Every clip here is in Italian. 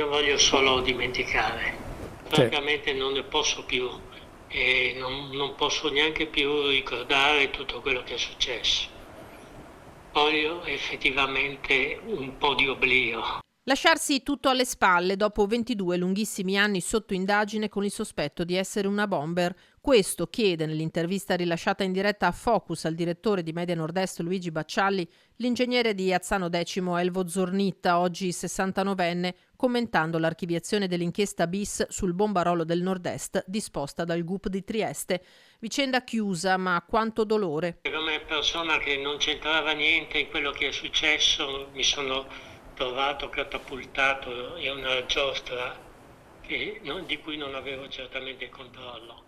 io voglio solo dimenticare. Francamente non ne posso più e non posso neanche più ricordare tutto quello che è successo. Voglio effettivamente un po' di oblio. Lasciarsi tutto alle spalle dopo 22 lunghissimi anni sotto indagine con il sospetto di essere una bomber. Questo chiede nell'intervista rilasciata in diretta a Focus al direttore di Media Nord-Est Luigi Baccialli l'ingegnere di Azzano X Elvo Zornitta, oggi 69enne, commentando l'archiviazione dell'inchiesta bis sul bombarolo del Nord-Est disposta dal GUP di Trieste. Vicenda chiusa, ma quanto dolore. Come persona che non c'entrava niente in quello che è successo, mi sono trovato catapultato in una giostra di cui non avevo certamente controllo.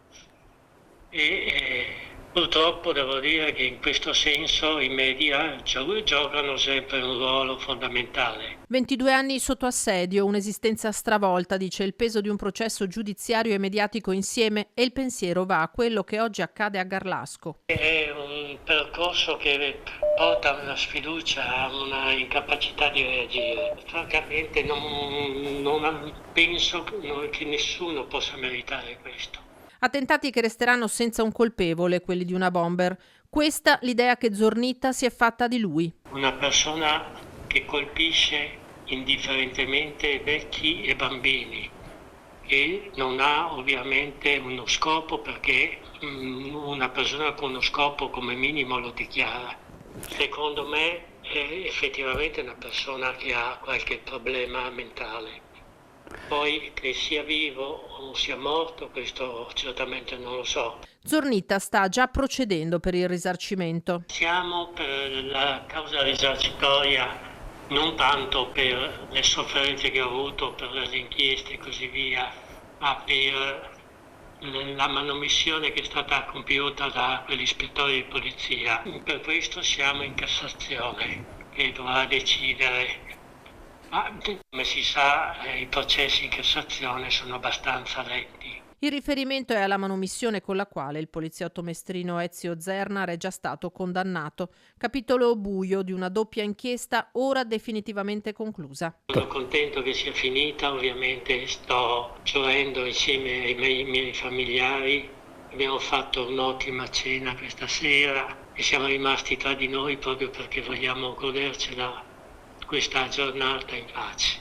Purtroppo devo dire che in questo senso i media giocano sempre un ruolo fondamentale. 22 anni sotto assedio, un'esistenza stravolta, dice il peso di un processo giudiziario e mediatico insieme, e il pensiero va a quello che oggi accade a Garlasco. È un percorso che porta a una sfiducia, a una incapacità di reagire. Francamente non penso che nessuno possa meritare questo. Attentati che resteranno senza un colpevole, quelli di una bomber. Questa l'idea che Zornitta si è fatta di lui. Una persona che colpisce indifferentemente vecchi e bambini e non ha ovviamente uno scopo, perché una persona con uno scopo come minimo lo dichiara. Secondo me è effettivamente una persona che ha qualche problema mentale. Poi che sia vivo o sia morto, questo certamente non lo so. Zornitta sta già procedendo per il risarcimento. Siamo per la causa risarcitoria, non tanto per le sofferenze che ho avuto, per le inchieste e così via, ma per la manomissione che è stata compiuta da quell'ispettore di polizia. Per questo siamo in Cassazione, che dovrà decidere. Ma come si sa, i processi in Cassazione sono abbastanza lenti. Il riferimento è alla manomissione con la quale il poliziotto mestrino Ezio Zernar è già stato condannato. Capitolo buio di una doppia inchiesta ora definitivamente conclusa. Sono contento che sia finita, ovviamente sto gioendo insieme ai miei familiari. Abbiamo fatto un'ottima cena questa sera e siamo rimasti tra di noi proprio perché vogliamo godercela questa giornata in pace.